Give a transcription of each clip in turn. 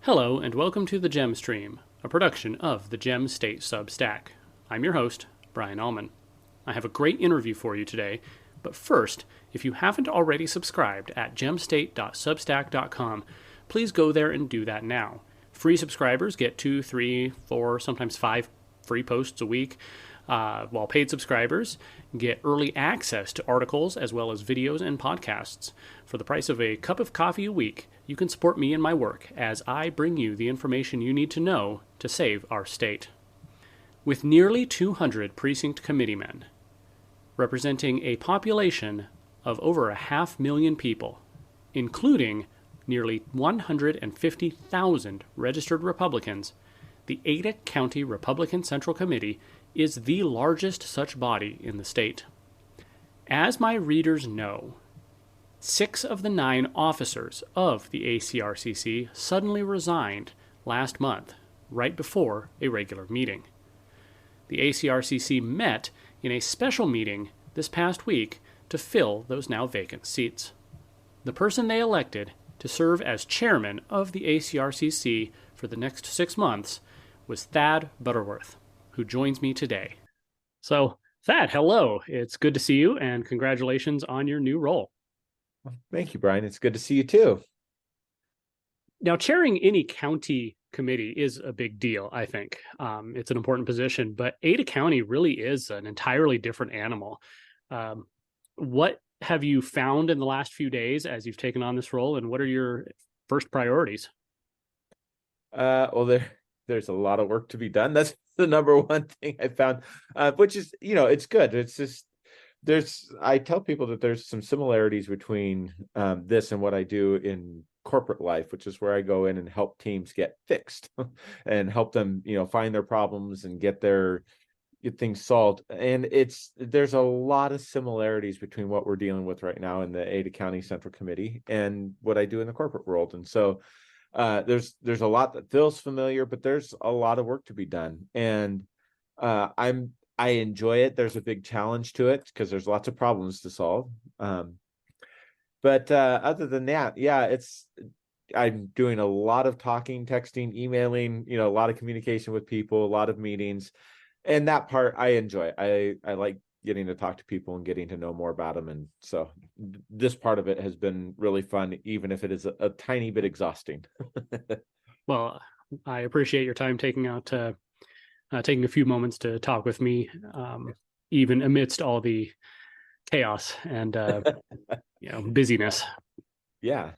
Hello, and welcome to the Gem Stream, a production of the Gem State Substack. I'm your host, Brian Allman. I have a great interview for you today, but first, if you haven't already subscribed at gemstate.substack.com, please go there and do that now. Free subscribers get 2, 3, 4, sometimes 5 free posts a week, while paid subscribers get early access to articles as well as videos and podcasts. For the price of a cup of coffee a week, you can support me in my work as I bring you the information you need to know to save our state. With nearly 200 precinct committeemen, representing a population of over 500,000 people, including nearly 150,000 registered Republicans, the Ada County Republican Central Committee is the largest such body in the state. As my readers know, 6 of the 9 officers of the ACRCC suddenly resigned last month, right before a regular meeting. The ACRCC met in a special meeting this past week to fill those now vacant seats. The person they elected to serve as chairman of the ACRCC for the next 6 months was Thad Butterworth, who joins me today. So, Thad, hello. It's good to see you, and congratulations on your new role. Thank you, Brian. It's good to see you too. Now, chairing any county committee is a big deal, I think. It's an important position, but Ada County really is an entirely different animal. What have you found in the last few days as you've taken on this role, and what are your first priorities? There's a lot of work to be done. That's the number one thing I found, which is, it's good. It's just, I tell people that there's some similarities between this and what I do in corporate life, which is where I go in and help teams get fixed and help them, find their problems and get things solved. And there's a lot of similarities between what we're dealing with right now in the Ada County Central Committee and what I do in the corporate world. And so there's a lot that feels familiar, but there's a lot of work to be done. And I enjoy it. There's a big challenge to it because there's lots of problems to solve. But other than that, I'm doing a lot of talking, texting, emailing, a lot of communication with people, a lot of meetings. And that part I enjoy. I like getting to talk to people and getting to know more about them. And so this part of it has been really fun, even if it is a tiny bit exhausting. Well, I appreciate your time taking a few moments to talk with me, even amidst all the chaos and busyness. Yeah.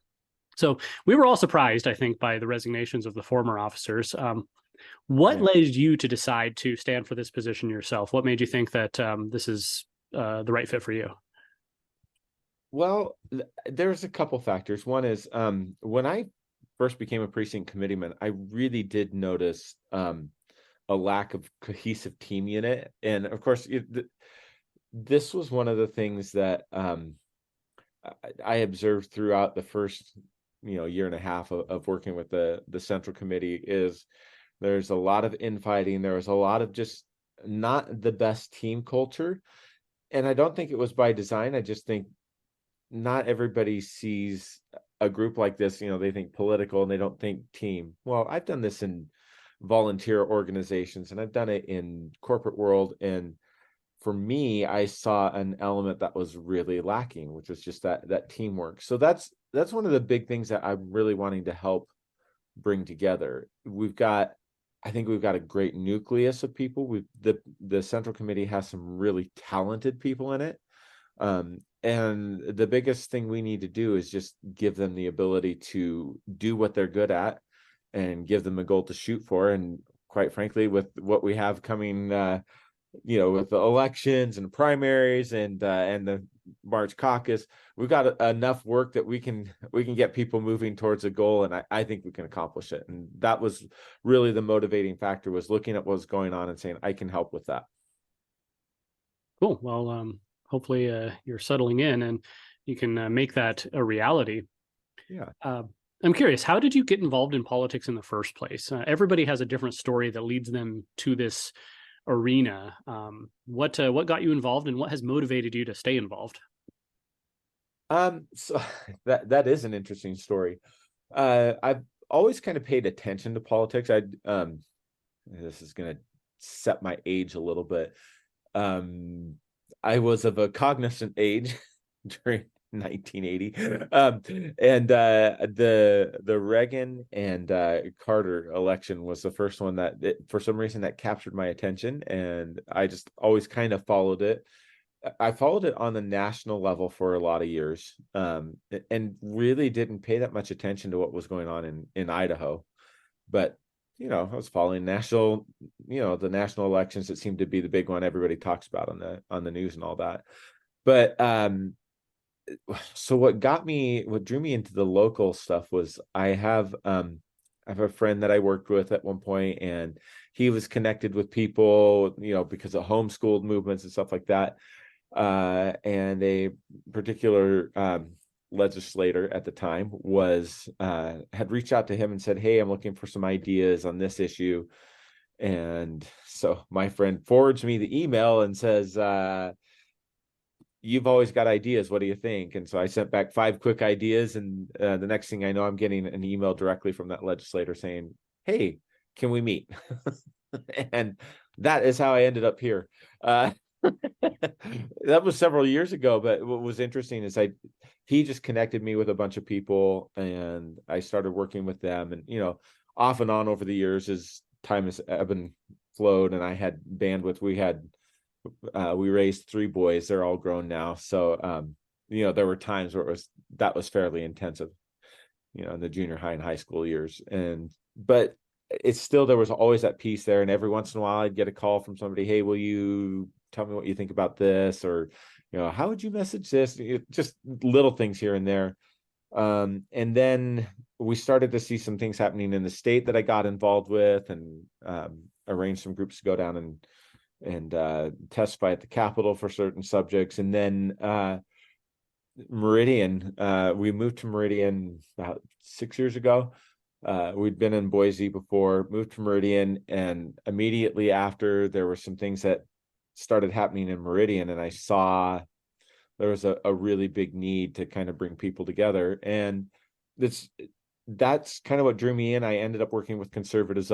So we were all surprised, I think, by the resignations of the former officers. What led you to decide to stand for this position yourself? What made you think that this is the right fit for you? Well, there's a couple factors. One is when I first became a precinct committeeman, I really did notice a lack of cohesive team unit. And of course, this was one of the things that I observed throughout the first year and a half of working with the Central Committee is there's a lot of infighting. There was a lot of just not the best team culture. And I don't think it was by design. I just think not everybody sees a group like this, they think political and they don't think team. Well, I've done this in volunteer organizations and I've done it in corporate world. And for me, I saw an element that was really lacking, which was just that teamwork. So that's one of the big things that I'm really wanting to help bring together. I think we've got a great nucleus of people. The Central Committee has some really talented people in it. And the biggest thing we need to do is just give them the ability to do what they're good at and give them a goal to shoot for. And quite frankly, with what we have coming, with the elections and primaries and the March caucus, we've got enough work that we can get people moving towards a goal. And I think we can accomplish it. And that was really the motivating factor, was looking at what's going on and saying, I can help with that. Cool. Well, hopefully you're settling in and you can make that a reality. Yeah. I'm curious, how did you get involved in politics in the first place? Everybody has a different story that leads them to this arena. What got you involved and what has motivated you to stay involved? So that is an interesting story. I've always kind of paid attention to politics. This is going to set my age a little bit. I was of a cognizant age during 1980, and the Reagan and Carter election was the first one that for some reason that captured my attention, and I just always kind of followed it. I followed it on the national level for a lot of years, and really didn't pay that much attention to what was going on in Idaho. But I was following the national elections that seemed to be the big one everybody talks about on the news and all that. But so what drew me into the local stuff was I have a friend that I worked with at one point, and he was connected with people, because of homeschooled movements and stuff like that. And a particular legislator at the time had reached out to him and said, "Hey, I'm looking for some ideas on this issue." And so my friend forwards me the email and says, "You've always got ideas. What do you think?" And so I sent back 5 quick ideas, and the next thing I know, I'm getting an email directly from that legislator saying, "Hey, can we meet?" And that is how I ended up here. That was several years ago, but what was interesting is he just connected me with a bunch of people, and I started working with them, and off and on over the years as time has ebbed and flowed, and I had bandwidth. We raised 3 boys. They're all grown now, so there were times where that was fairly intensive, in the junior high and high school years, but it's still, there was always that piece there, and every once in a while I'd get a call from somebody, "Hey, will you tell me what you think about this?" Or "How would you message this?" Just little things here and there. And then we started to see some things happening in the state that I got involved with, and arranged some groups to go down and testify at the Capitol for certain subjects. And then Meridian, we moved to Meridian about 6 years ago. We'd been in Boise before, moved to Meridian, and immediately after, there were some things that started happening in Meridian, and I saw there was a really big need to kind of bring people together. And that's kind of what drew me in. I ended up working with Conservatives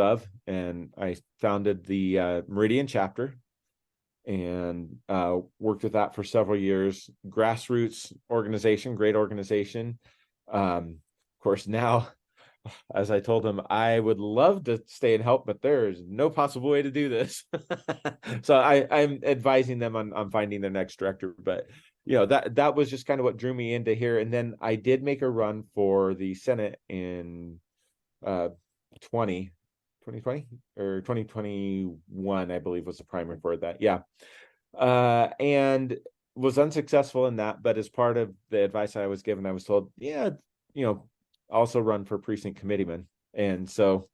and I founded the Meridian chapter, and worked with that for several years. Grassroots organization, great organization. Of course, now, as I told him, I would love to stay and help, but there is no possible way to do this. So I'm advising them on finding their next director. But that was just kind of what drew me into here. And then I did make a run for the Senate in 2020 or 2021, I believe, was the primary for that. Yeah. And was unsuccessful in that. But as part of the advice I was given, I was told, also run for precinct committeeman. And so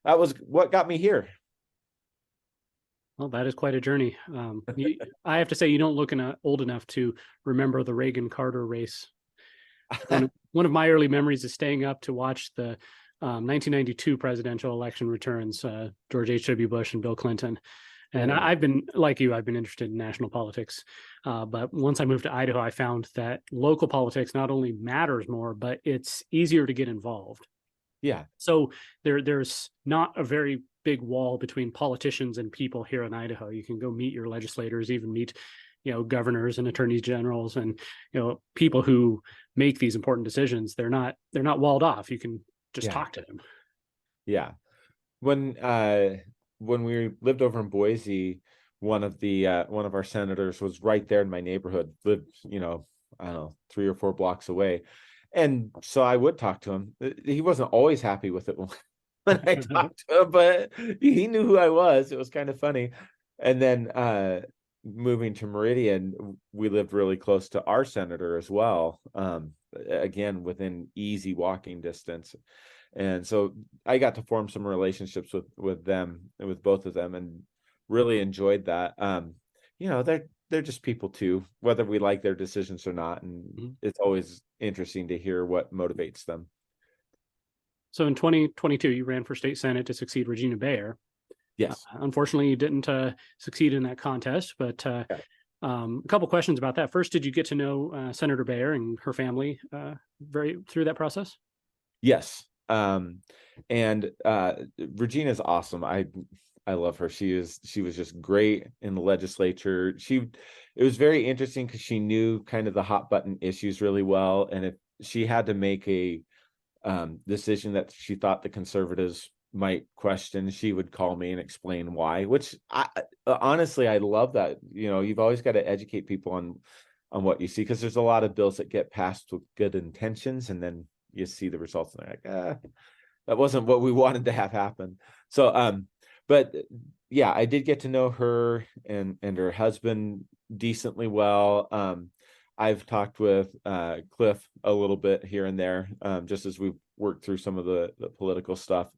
that was what got me here. Well, that is quite a journey. I have to say, you don't look old enough to remember the Reagan-Carter race. One of my early memories is staying up to watch the 1992 presidential election returns, George H.W. Bush and Bill Clinton. And I've been, like you, I've been interested in national politics. But once I moved to Idaho, I found that local politics not only matters more, but it's easier to get involved. Yeah. So there's not a very big wall between politicians and people here in Idaho. You can go meet your legislators, even meet, governors and attorneys generals, and people who make these important decisions. They're not walled off. You can just talk to them. Yeah. When we lived over in Boise, one of our senators was right there in my neighborhood, lived, I don't know, 3 or 4 blocks away. And so I would talk to him. He wasn't always happy with it when I talked to him, but he knew who I was. It was kind of funny. And then moving to Meridian, we lived really close to our senator as well. Again, within easy walking distance. And so I got to form some relationships with them, with both of them, and really enjoyed that. They're just people too, whether we like their decisions or not. And it's always interesting to hear what motivates them. So in 2022, you ran for state senate to succeed Regina Bayer. Yes. Unfortunately, you didn't succeed in that contest, but a couple questions about that. First, did you get to know Senator Bayer and her family through that process? Yes. And Regina's awesome. I love her. She was just great in the legislature. It was very interesting because she knew kind of the hot button issues really well. And if she had to make a decision that she thought the conservatives might question, she would call me and explain why, which honestly, I love that. You've always got to educate people on what you see, because there's a lot of bills that get passed with good intentions, and then you see the results and they're like, that wasn't what we wanted to have happen. So, but yeah, I did get to know her and her husband decently well. I've talked with Cliff a little bit here and there, just as we've worked through some of the political stuff.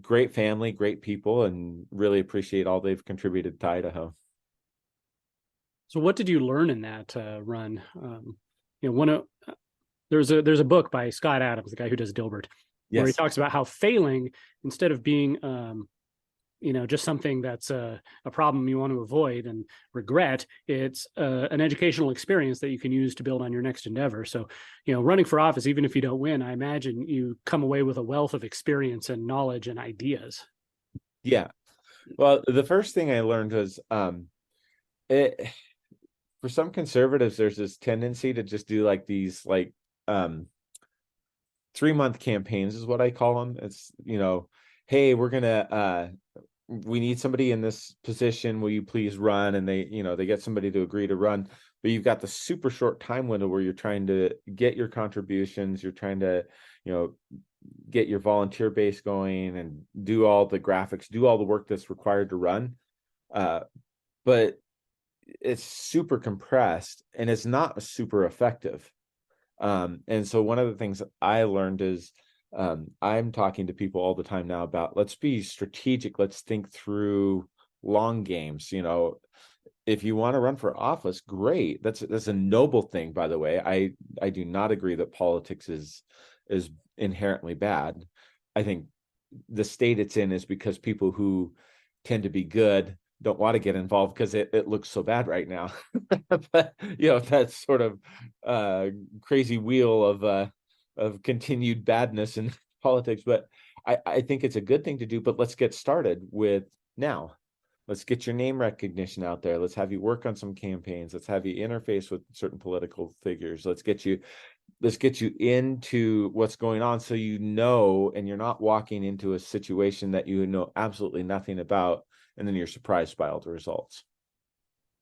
Great family, great people, and really appreciate all they've contributed to Idaho. So what did you learn in that run? One of there's a book by Scott Adams, the guy who does Dilbert, where he Yes. talks about how failing, instead of being just something that's a problem you want to avoid and regret, it's an educational experience that you can use to build on your next endeavor. So, running for office, even if you don't win, I imagine you come away with a wealth of experience and knowledge and ideas. Yeah. Well, the first thing I learned was for some conservatives, there's this tendency to just do like these 3-month campaigns is what I call them. It's, hey, we need somebody in this position. Will you please run? And they get somebody to agree to run, but you've got the super short time window where you're trying to get your contributions. You're trying to, get your volunteer base going and do all the graphics, do all the work that's required to run. But it's super compressed and it's not super effective. And so one of the things I learned is I'm talking to people all the time now about, let's be strategic. Let's think through long games. If you want to run for office, great. That's a noble thing, by the way. I do not agree that politics is inherently bad. I think the state it's in is because people who tend to be good don't want to get involved because it looks so bad right now. But that's sort of crazy wheel of continued badness in politics. But I think it's a good thing to do. But let's get started with now. Let's get your name recognition out there. Let's have you work on some campaigns. Let's have you interface with certain political figures. Let's get you into what's going on, so and you're not walking into a situation that you know absolutely nothing about, and then you're surprised by all the results.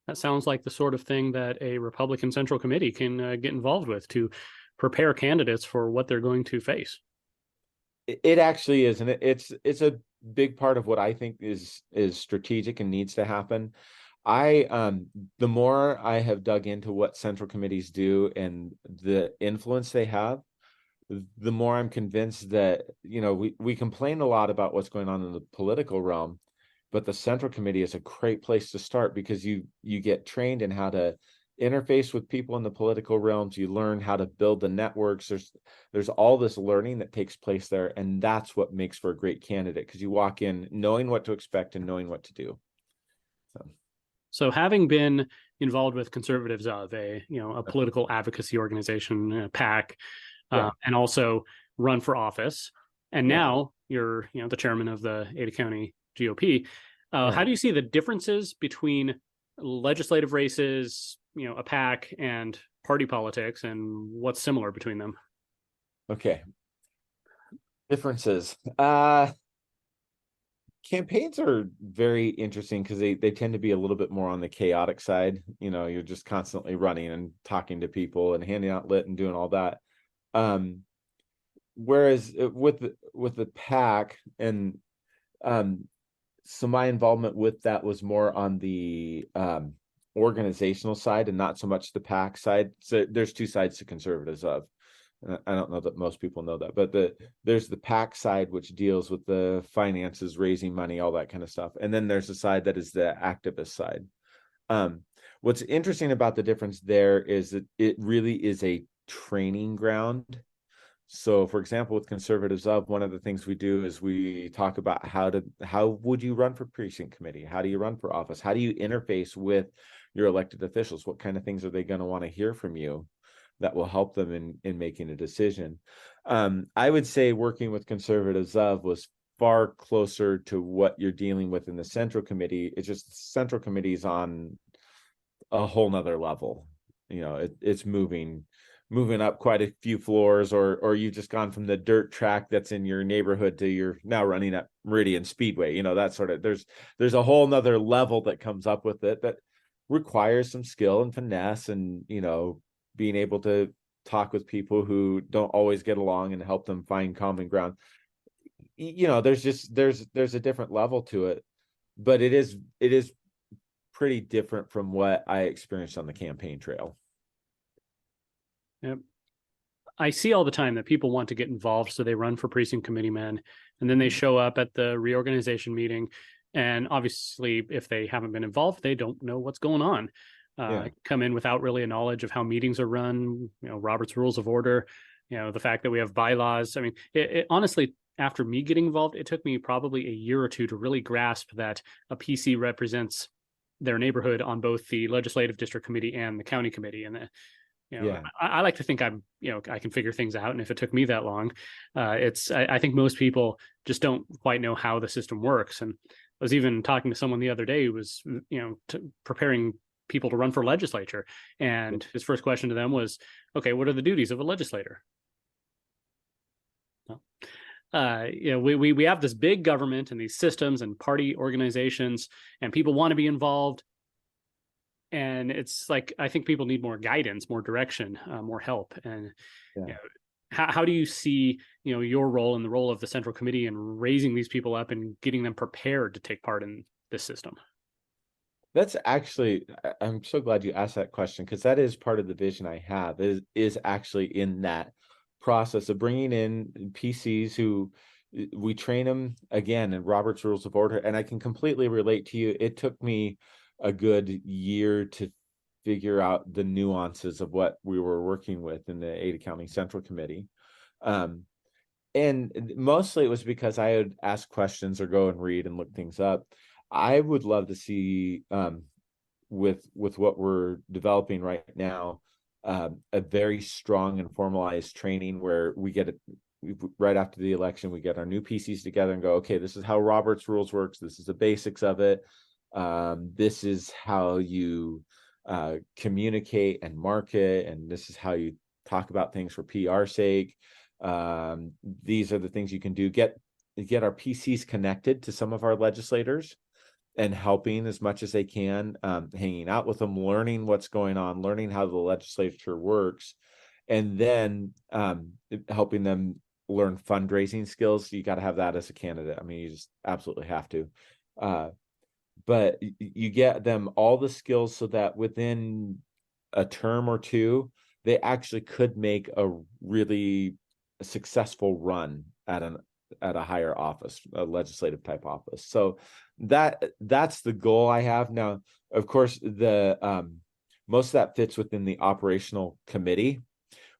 That sounds like the sort of thing that a Republican Central Committee can get involved with to prepare candidates for what they're going to face. It actually is, and it's a big part of what I think is strategic and needs to happen. The more I have dug into what central committees do and the influence they have, the more I'm convinced that, we complain a lot about what's going on in the political realm, but the central committee is a great place to start, because you get trained in how to interface with people in the political realms. You learn how to build the networks. There's all this learning that takes place there, and that's what makes for a great candidate, because you walk in knowing what to expect and knowing what to do. So having been involved with Conservatives of a political advocacy organization, a PAC, and also run for office, and now you're the chairman of the Ada County GOP. How do you see the differences between legislative races, a PAC, and party politics, and what's similar between them? Okay. Differences. Campaigns are very interesting because they tend to be a little bit more on the chaotic side. You're just constantly running and talking to people and handing out lit and doing all that. Whereas with the PAC, and so my involvement with that was more on the organizational side and not so much the PAC side. So there's two sides to conservatives of. I don't know that most people know that, but there's the PAC side, which deals with the finances, raising money, all that kind of stuff. And then there's the side that is the activist side. What's interesting about the difference there is that it really is a training ground. So, for example, with conservatives of, one of the things we do is we talk about how would you run for precinct committee? How do you run for office? How do you interface with your elected officials? What kind of things are they going to want to hear from you that will help them in making a decision? I would say working with conservatives of was far closer to what you're dealing with in the Central Committee. It's just the Central Committee's on a whole nother level. It's moving up quite a few floors, or you've just gone from the dirt track that's in your neighborhood to you're now running at Meridian Speedway. That sort of there's a whole nother level that comes up with it that requires some skill and finesse, and being able to talk with people who don't always get along and help them find common ground. There's a different level to it, but it is pretty different from what I experienced on the campaign trail. Yep. I see all the time that people want to get involved, so they run for precinct committeemen, and then they show up at the reorganization meeting. And obviously, if they haven't been involved, they don't know what's going on. Come in without really a knowledge of how meetings are run, Robert's Rules of Order, the fact that we have bylaws. I mean, it honestly, after me getting involved, it took me probably a year or two to really grasp that a PC represents their neighborhood on both the legislative district committee and the county committee. And I like to think I can figure things out. And if it took me that long, I think most people just don't quite know how the system works. And I was even talking to someone the other day who was, preparing people to run for legislature. And his first question to them was, okay, what are the duties of a legislator? We have this big government and these systems and party organizations, and people want to be involved. And it's like, I think people need more guidance, more direction, more help. And how do you see, your role and the role of the Central Committee in raising these people up and getting them prepared to take part in this system? That's actually, I'm so glad you asked that question, because that is part of the vision I have is actually in that process of bringing in PCs who we train them again in Robert's Rules of Order. And I can completely relate to you. It took me a good year to figure out the nuances of what we were working with in the Ada County Central Committee. And mostly it was because I would ask questions or go and read and look things up. I would love to see with what we're developing right now, a very strong and formalized training where we get it right after the election. We get our new PCs together and go, okay, this is how Robert's Rules works. This is the basics of it. This is how you communicate and market, and this is how you talk about things for PR sake. These are the things you can do. Get our PCs connected to some of our legislators and helping as much as they can, hanging out with them, learning what's going on, learning how the legislature works, and then helping them learn fundraising skills. You got to have that as a candidate. I mean, you just absolutely have to. But you get them all the skills so that within a term or two, they actually could make a really successful run at a higher office, a legislative type office. So that's the goal I have now. Of course, the most of that fits within the operational committee,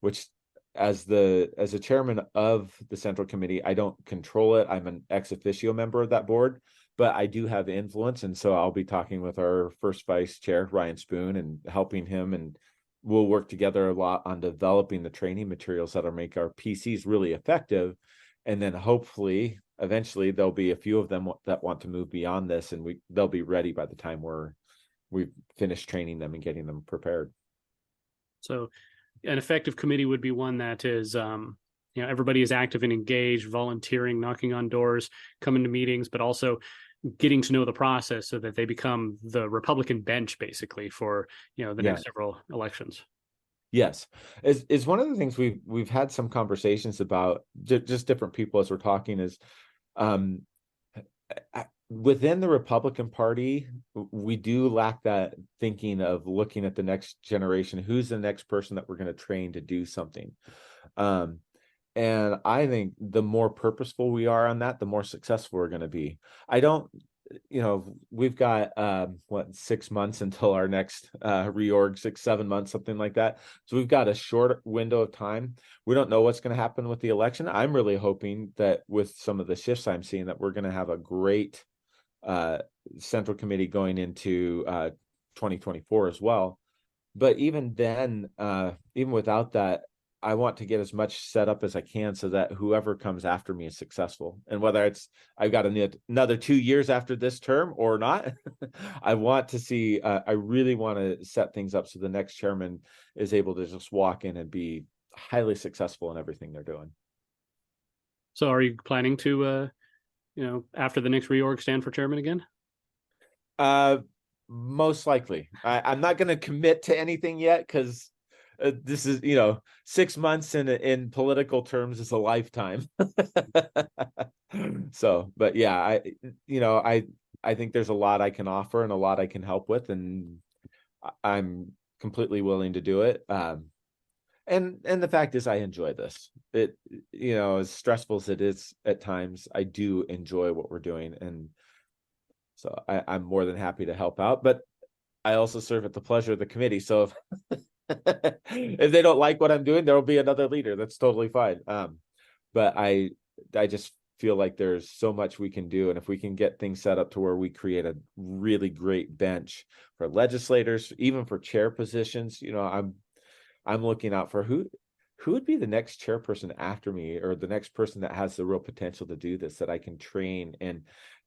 which as a chairman of the Central Committee, I don't control it. I'm an ex officio member of that board, but I do have influence. And so I'll be talking with our first vice chair, Ryan Spoon, and helping him. And we'll work together a lot on developing the training materials that'll make our PCs really effective. And then hopefully, eventually, there'll be a few of them that want to move beyond this, and they'll be ready by the time we've finished training them and getting them prepared. So an effective committee would be one that is, everybody is active and engaged, volunteering, knocking on doors, coming to meetings, but also getting to know the process so that they become the Republican bench, basically, for, the next several elections. Yes, is one of the things we've had some conversations about, just different people as we're talking, is within the Republican Party, we do lack that thinking of looking at the next generation. Who's the next person that we're going to train to do something? And I think the more purposeful we are on that, the more successful we're going to be. We've got 6 months until our next reorg, 6-7 months, something like that. So we've got a short window of time. We don't know what's going to happen with the election. I'm really hoping that with some of the shifts I'm seeing, that we're going to have a great Central Committee going into 2024 as well. But even then, even without that, I want to get as much set up as I can so that whoever comes after me is successful. And whether it's I've got another 2 years after this term or not, I want to see, I really want to set things up so the next chairman is able to just walk in and be highly successful in everything they're doing. So are you planning to, after the next reorg, stand for chairman again? Uh, Most likely. I'm not going to commit to anything yet because this is, 6 months in political terms is a lifetime. So, but yeah, I think there's a lot I can offer and a lot I can help with, and I'm completely willing to do it. And the fact is, I enjoy this. It, as stressful as it is at times, I do enjoy what we're doing, and so I'm more than happy to help out. But I also serve at the pleasure of the committee. So if they don't like what I'm doing, there will be another leader. That's totally fine. But I just feel like there's so much we can do, and if we can get things set up to where we create a really great bench for legislators, even for chair positions, I'm looking out for who would be the next chairperson after me, or the next person that has the real potential to do this, that I can train, and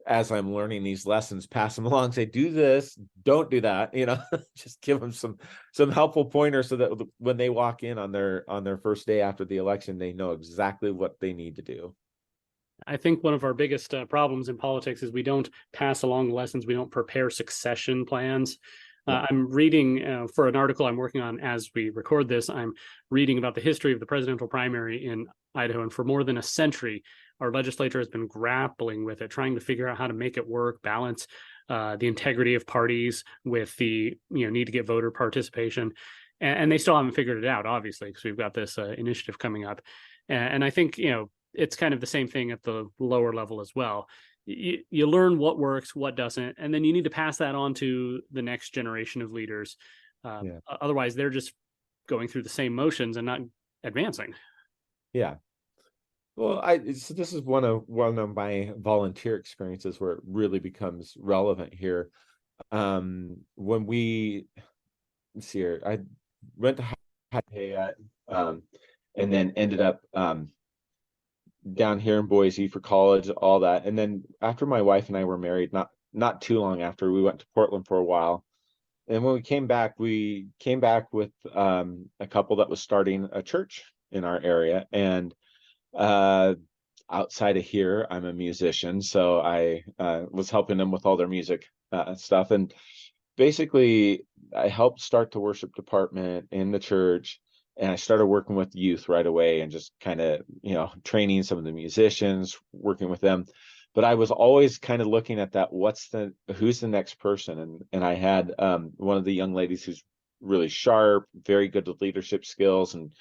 as I'm learning these lessons, pass them along, say, do this, don't do that, just give them some helpful pointers so that when they walk in on their first day after the election, they know exactly what they need to do. I think one of our biggest problems in politics is we don't pass along lessons. We don't prepare succession plans. Yeah. I'm reading for an article I'm working on as we record this. I'm reading about the history of the presidential primary in Idaho. And for more than a century, our legislature has been grappling with it, trying to figure out how to make it work, balance the integrity of parties with the need to get voter participation. And they still haven't figured it out, obviously, because we've got this initiative coming up. And I think, it's kind of the same thing at the lower level as well. You learn what works, what doesn't, and then you need to pass that on to the next generation of leaders. Yeah. Otherwise, they're just going through the same motions and not advancing. Yeah. Well, so this is one of my volunteer experiences where it really becomes relevant here. When let's see here, I went to High and then ended up down here in Boise for college, all that. And then after my wife and I were married, not too long after, we went to Portland for a while. And when we came back with a couple that was starting a church in our area. And outside of here, I'm a musician, so I was helping them with all their music stuff. And basically, I helped start the worship department in the church, and I started working with youth right away and just kind of, training some of the musicians, working with them. But I was always kind of looking at that, who's the next person? And I had one of the young ladies who's really sharp, very good with leadership skills, and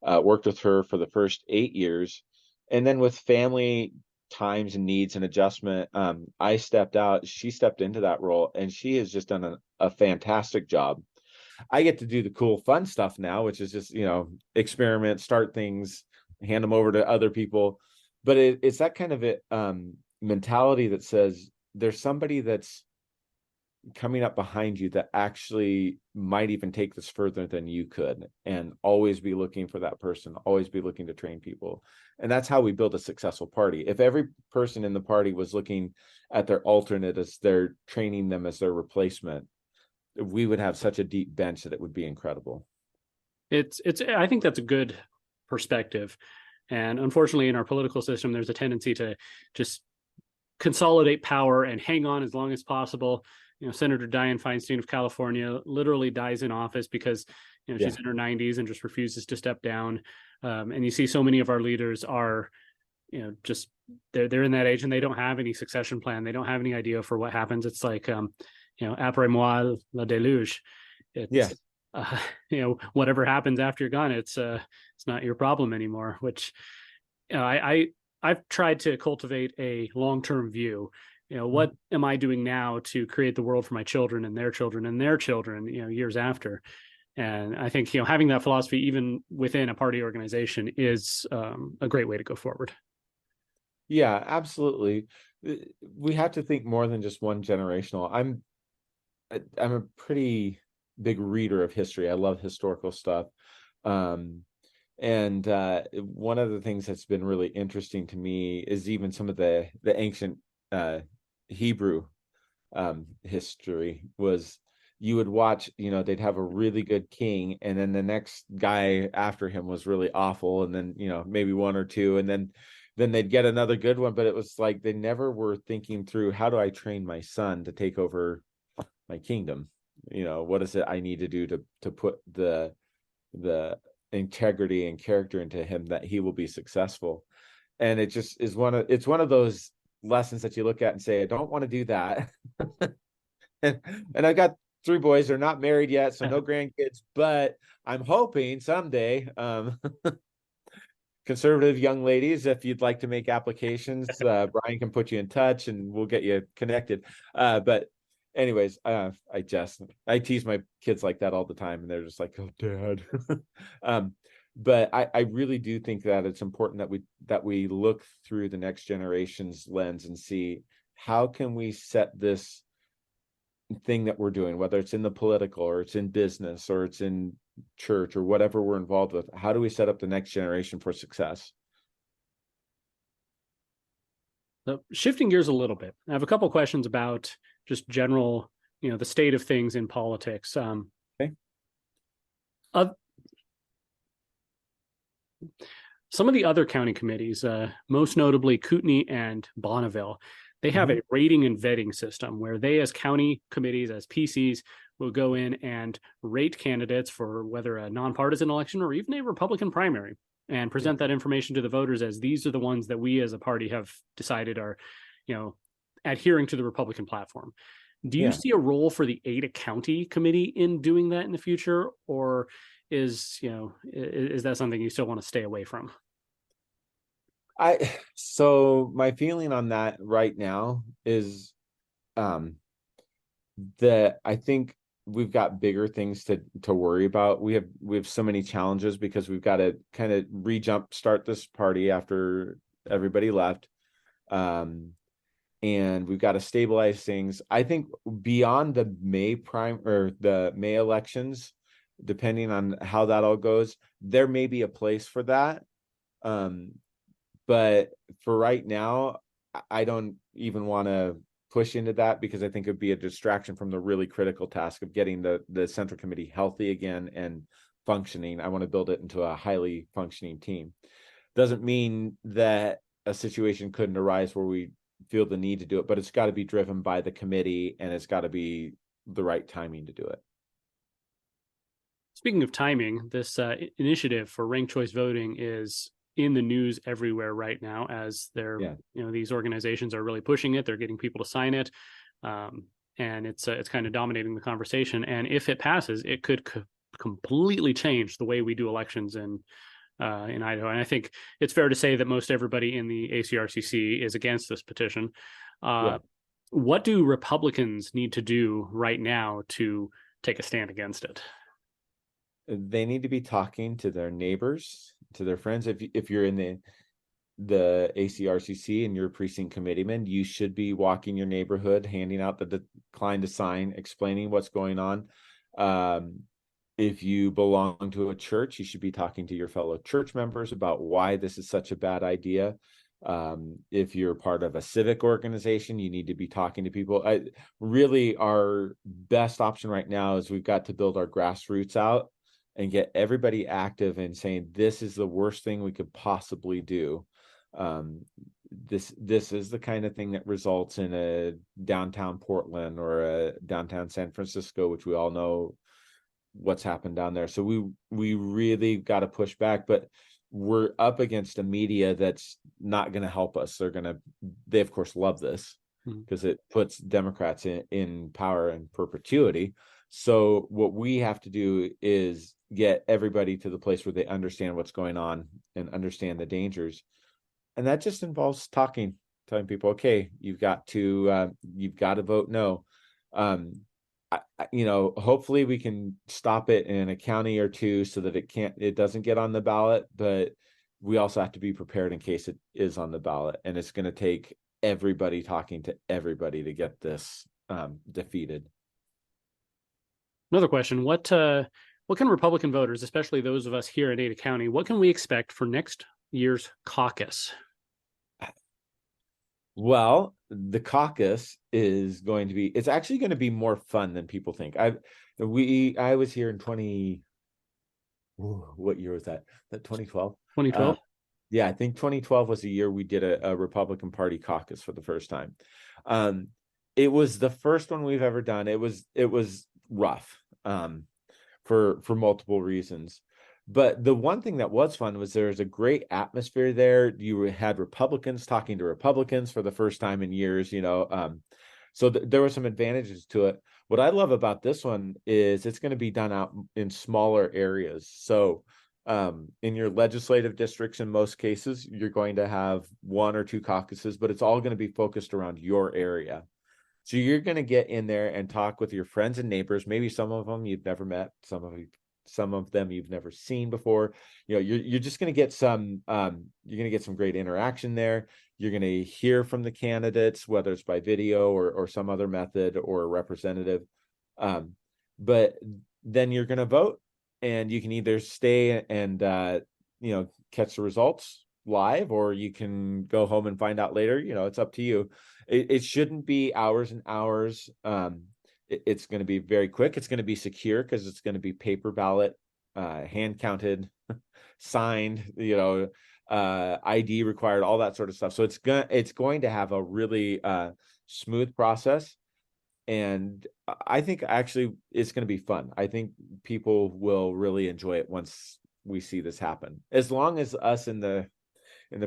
worked with her for the first 8 years. And then with family times and needs and adjustment, I stepped out, she stepped into that role, and she has just done a fantastic job. I get to do the cool, fun stuff now, which is just, experiment, start things, hand them over to other people. But it's that kind of mentality that says there's somebody that's coming up behind you that actually might even take this further than you could, and always be looking for that person, always be looking to train people. And that's how we build a successful party. If every person in the party was looking at their alternate as they're training them as their replacement, we would have such a deep bench that it would be incredible. I think that's a good perspective. And unfortunately, in our political system, there's a tendency to just consolidate power and hang on as long as possible. Senator Dianne Feinstein of California literally dies in office because she's in her 90s and just refuses to step down. And you see so many of our leaders are just they're in that age and they don't have any succession plan. They don't have any idea for what happens. It's like après moi le déluge. It's whatever happens after you're gone, it's not your problem anymore. Which I've tried to cultivate a long-term view. What am I doing now to create the world for my children and their children and their children, years after? And I think, having that philosophy, even within a party organization, is a great way to go forward. Yeah, absolutely. We have to think more than just one generational. I'm a pretty big reader of history. I love historical stuff. And And one of the things that's been really interesting to me is even some of the ancient Hebrew history was, you would watch, they'd have a really good king, and then the next guy after him was really awful, and then maybe one or two, and then they'd get another good one. But it was like they never were thinking through, how do I train my son to take over my kingdom? What is it I need to do to put the integrity and character into him that he will be successful? And it just is it's one of those lessons that you look at and say, I don't want to do that. and I got three boys. They're not married yet, so no grandkids, but I'm hoping someday, conservative young ladies, if you'd like to make applications, Brian can put you in touch and we'll get you connected. But anyways, I tease my kids like that all the time, and they're just like, oh, Dad. But I really do think that it's important that we look through the next generation's lens and see, how can we set this thing that we're doing, whether it's in the political or it's in business or it's in church or whatever we're involved with, how do we set up the next generation for success? So shifting gears a little bit, I have a couple questions about just general, the state of things in politics. Okay. Some of the other county committees, most notably Kootenai and Bonneville, they have a rating and vetting system where they, as county committees, as PCs, will go in and rate candidates for whether a nonpartisan election or even a Republican primary, and present that information to the voters as, these are the ones that we as a party have decided are, adhering to the Republican platform. Do you see a role for the Ada County Committee in doing that in the future, or is that something you still want to stay away from? So my feeling on that right now is that I think we've got bigger things to worry about. We have so many challenges because we've got to kind of re-jump start this party after everybody left. And we've got to stabilize things. I think beyond the May elections, depending on how that all goes, there may be a place for that. But for right now, I don't even want to push into that, because I think it would be a distraction from the really critical task of getting the Central Committee healthy again and functioning. I want to build it into a highly functioning team. Doesn't mean that a situation couldn't arise where we feel the need to do it, but it's got to be driven by the committee, and it's got to be the right timing to do it. Speaking of timing, this initiative for ranked choice voting is in the news everywhere right now, as these organizations are really pushing it. They're getting people to sign it, and it's kind of dominating the conversation. And if it passes, it could completely change the way we do elections in Idaho. And I think it's fair to say that most everybody in the ACRCC is against this petition. What do Republicans need to do right now to take a stand against it? They need to be talking to their neighbors, to their friends. If you're in the ACRCC and you're a precinct committeeman, you should be walking your neighborhood, handing out the decline to sign, explaining what's going on. If you belong to a church, you should be talking to your fellow church members about why this is such a bad idea. If you're part of a civic organization, you need to be talking to people. Really, our best option right now is we've got to build our grassroots out and get everybody active and saying, this is the worst thing we could possibly do. This is the kind of thing that results in a downtown Portland or a downtown San Francisco, which we all know what's happened down there. So we really got to push back, but we're up against a media that's not going to help us. They of course love this because it puts Democrats in power in perpetuity. So what we have to do is get everybody to the place where they understand what's going on and understand the dangers. And that just involves telling people, okay, you've got to vote no. Hopefully we can stop it in a county or two so that it doesn't get on the ballot, but we also have to be prepared in case it is on the ballot. And it's going to take everybody talking to everybody to get this defeated. Another question: what what can Republican voters, especially those of us here in Ada County, what can we expect for next year's caucus? Well, the caucus is going to be, it's actually going to be more fun than people think. I was here in what year was that? That 2012? 2012? Yeah, I think 2012 was the year we did a Republican Party caucus for the first time. Um, it was the first one we've ever done. It was rough, for multiple reasons. But the one thing that was fun was there's a great atmosphere there. You had Republicans talking to Republicans for the first time in years, so there were some advantages to it. What I love about this one is it's going to be done out in smaller areas. So in your legislative districts, in most cases, you're going to have one or two caucuses, but it's all going to be focused around your area. So you're going to get in there and talk with your friends and neighbors. Maybe some of them you've never met, some of them you've never seen before. You're just going to get you're going to get some great interaction there. You're going to hear from the candidates, whether it's by video or some other method or a representative. But then you're going to vote, and you can either stay and catch the results live, or you can go home and find out later. It's up to you. It shouldn't be hours and hours. It's going to be very quick. It's going to be secure because it's going to be paper ballot, hand counted, signed, ID required, all that sort of stuff. So it's going to have a really smooth process. And I think actually it's going to be fun. I think people will really enjoy it once we see this happen. As long as us in the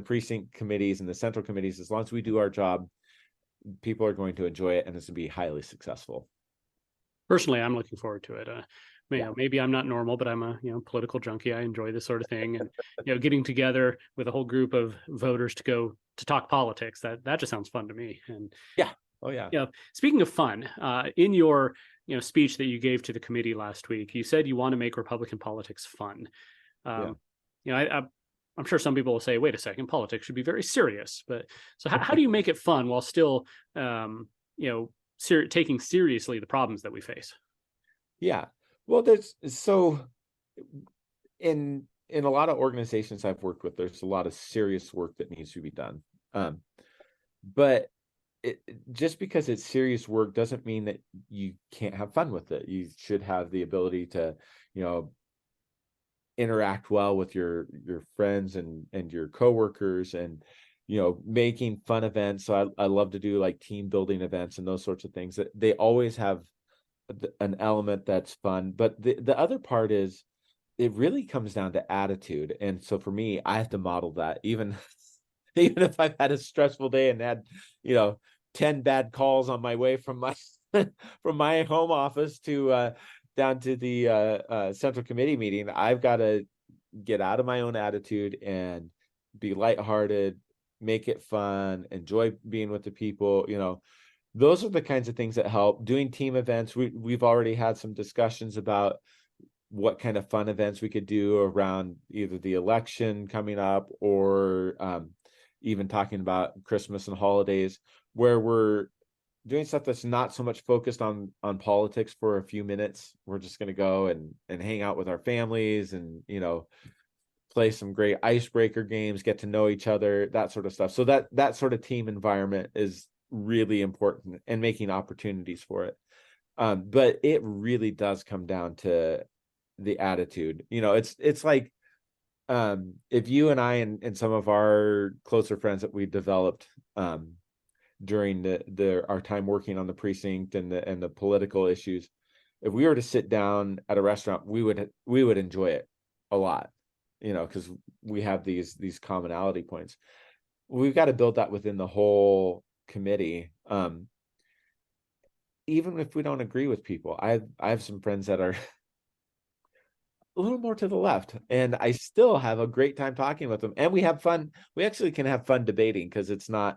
precinct committees and the central committees, as long as we do our job, people are going to enjoy it, and it's going to be highly successful. Personally, I'm looking forward to it. Maybe I'm not normal, but I'm a political junkie. I enjoy this sort of thing, and getting together with a whole group of voters to go to talk politics, that just sounds fun to me. And yeah, oh yeah. Speaking of fun, in your speech that you gave to the committee last week, you said you want to make Republican politics fun. I'm sure some people will say, "Wait a second, politics should be very serious." But so how do you make it fun while still taking seriously the problems that we face? Yeah. Well, there's in a lot of organizations I've worked with, there's a lot of serious work that needs to be done. But just because it's serious work doesn't mean that you can't have fun with it. You should have the ability to, interact well with your friends and your coworkers, and making fun events. So I love to do like team building events and those sorts of things. That they always have an element that's fun. But the other part is it really comes down to attitude. And so for me, I have to model that, even if I've had a stressful day and had 10 bad calls on my way from my home office to down to the central committee meeting. I've got to get out of my own attitude and be lighthearted, make it fun, enjoy being with the people. Those are the kinds of things that help. Doing team events, we've already had some discussions about what kind of fun events we could do around either the election coming up, or even talking about Christmas and holidays, where we're doing stuff that's not so much focused on politics for a few minutes. We're just going to go and hang out with our families and play some great icebreaker games, get to know each other, that sort of stuff. So that sort of team environment is really important, and making opportunities for it. But it really does come down to the attitude. It's like if you and I and some of our closer friends that we developed during our time working on the precinct and the political issues, if we were to sit down at a restaurant, we would enjoy it a lot, because we have these commonality points. We've got to build that within the whole committee. Even if we don't agree with people, I have some friends that are a little more to the left, and I still have a great time talking with them, and we have fun. We actually can have fun debating, because it's not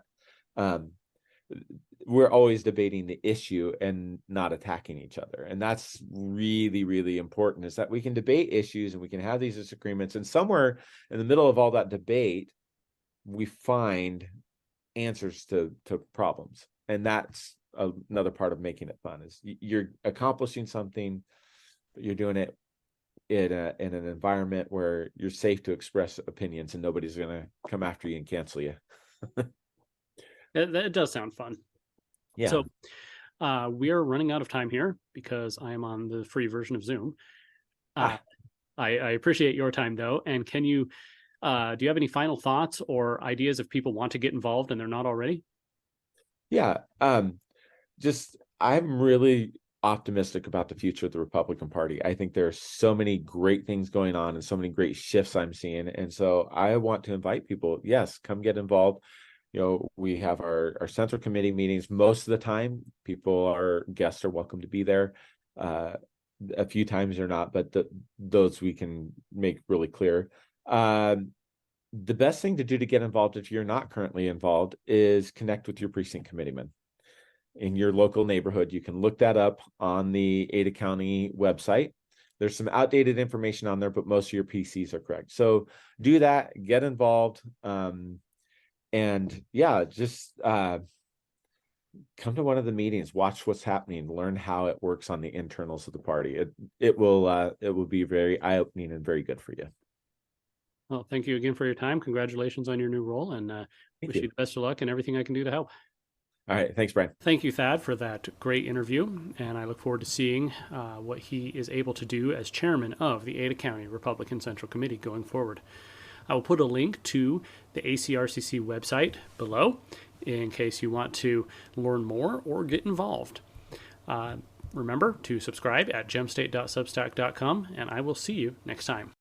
we're always debating the issue and not attacking each other. And that's really, really important, is that we can debate issues and we can have these disagreements, and somewhere in the middle of all that debate we find answers to problems. And that's another part of making it fun, is you're accomplishing something, but you're doing it in an environment where you're safe to express opinions and nobody's going to come after you and cancel you. It does sound fun. Yeah. So we are running out of time here because I am on the free version of Zoom. Ah, I appreciate your time though. And can you, do you have any final thoughts or ideas if people want to get involved and they're not already? yeah. Just I'm really optimistic about the future of the Republican Party. I think there are so many great things going on and so many great shifts I'm seeing. And so I want to invite people, yes, come get involved. We have our central committee meetings. Most of the time, guests are welcome to be there. Uh, a few times they're not, but those we can make really clear. The best thing to do to get involved if you're not currently involved is connect with your precinct committeeman in your local neighborhood. You can look that up on the Ada County website. There's some outdated information on there, but most of your PCs are correct. So do that, get involved. And yeah, just come to one of the meetings, watch what's happening, learn how it works on the internals of the party. It will be very eye-opening and very good for you. Well, thank you again for your time. Congratulations on your new role, and wish you the best of luck and everything I can do to help. All right. Thanks, Brian. Thank you, Thad, for that great interview, and I look forward to seeing what he is able to do as chairman of the Ada County Republican Central Committee going forward. I will put a link to the ACRCC website below in case you want to learn more or get involved. Remember to subscribe at gemstate.substack.com, and I will see you next time.